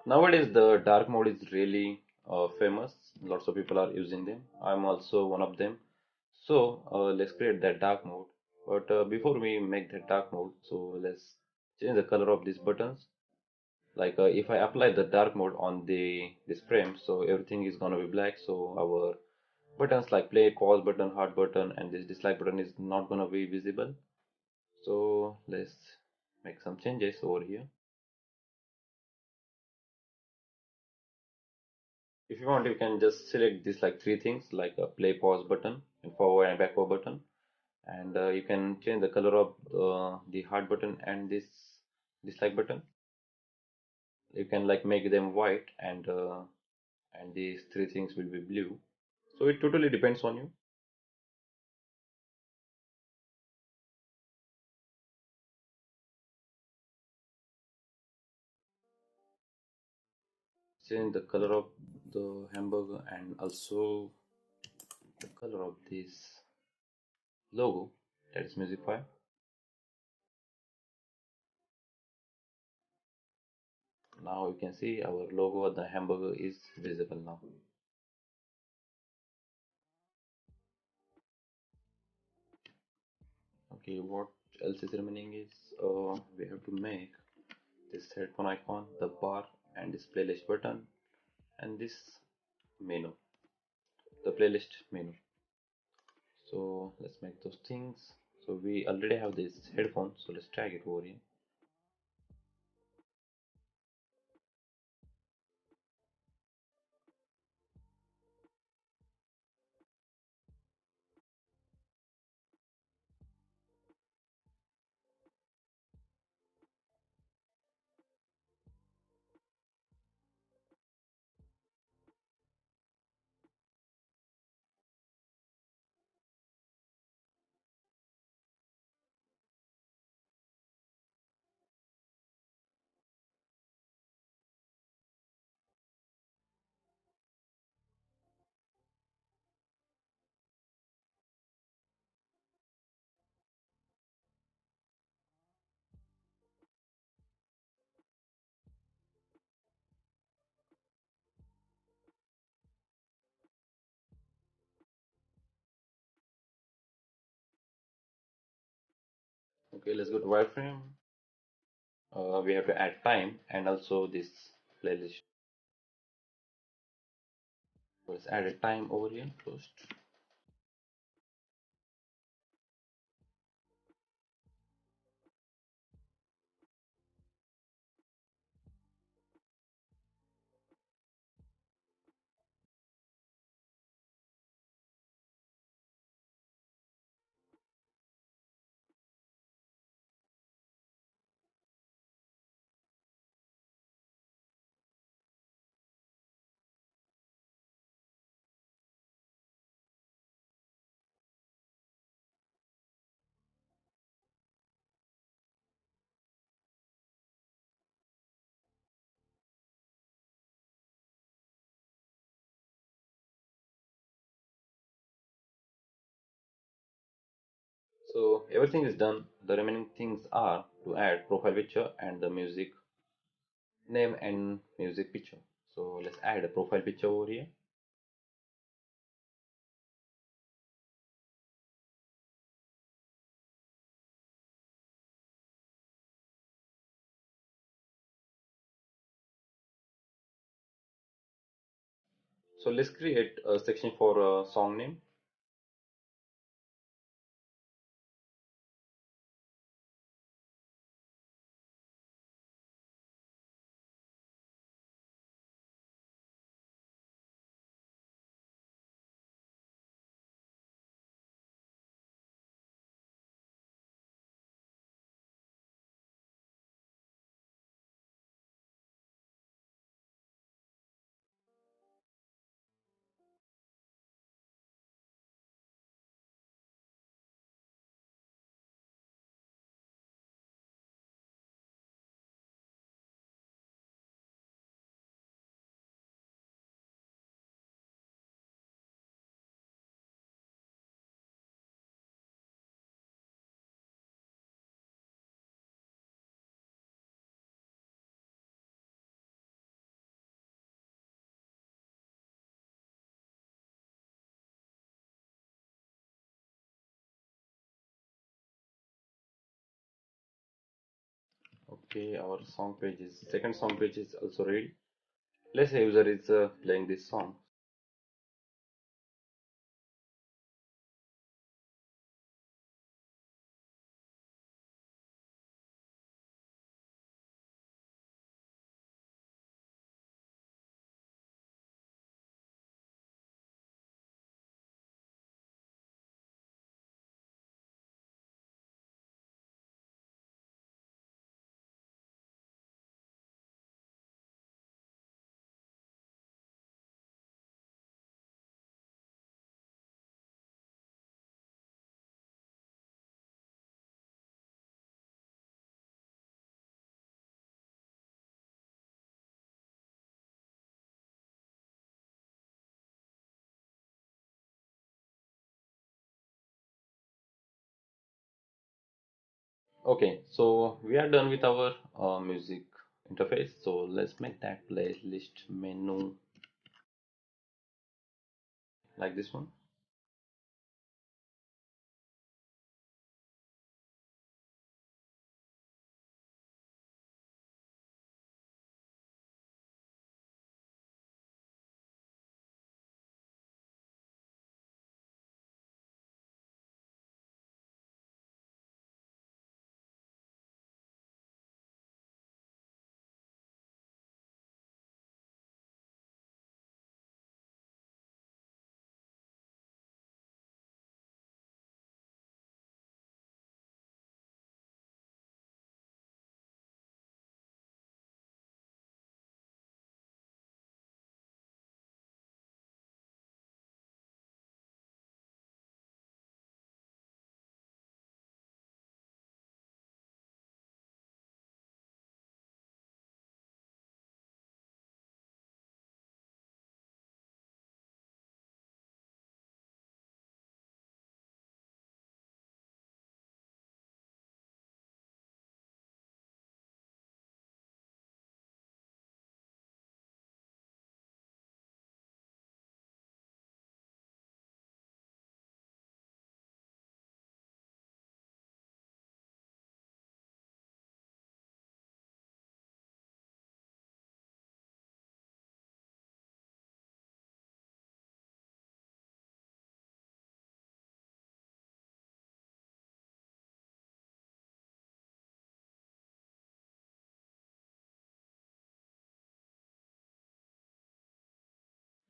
Nowadays, the dark mode is really famous. Lots of people are using them. I'm also one of them. So let's create that dark mode. But before we make that dark mode, so let's change the color of these buttons. Like if I apply the dark mode on this frame, so everything is gonna be black. So our buttons like play, pause button, heart button, and this dislike button is not gonna be visible. So let's make some changes over here. If you want, you can just select this like three things like a play, pause button, and forward and backward button, and you can change the color of the heart button and this dislike button. You can like make them white, and these three things will be blue. So it totally depends on you. Change the color of the hamburger and also the color of this logo, that is Musify. Now you can see our logo of the hamburger is visible now. Okay, what else is remaining is we have to make this headphone icon, the bar, and this playlist button, and this menu, the playlist menu. So let's make those things. So we already have this headphone, so let's drag it over here. Okay, let's go to wireframe. We have to add time and also this playlist. So let's add a time over here first. So everything is done. The remaining things are to add profile picture and the music name and music picture. So let's add a profile picture over here. So let's create a section for a song name. Okay, our song page is second song page is also ready. Let's say user is playing this song. Okay, so we are done with our music interface. So let's make that playlist menu like this one.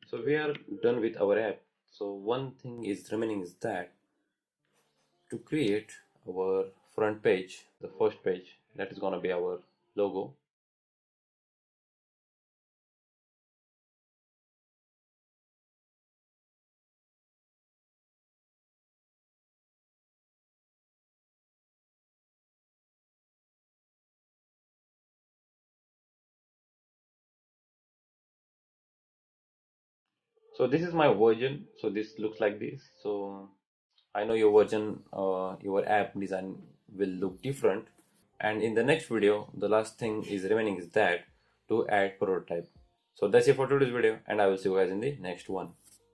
So we are done with our app. So one thing is remaining is that to create our front page, the first page, that is gonna be our logo. So this is my version. So this looks like this. So I know your version, your app design will look different. And in the next video, the last thing is remaining is that to add prototype. So that's it for today's video, and I will see you guys in the next one.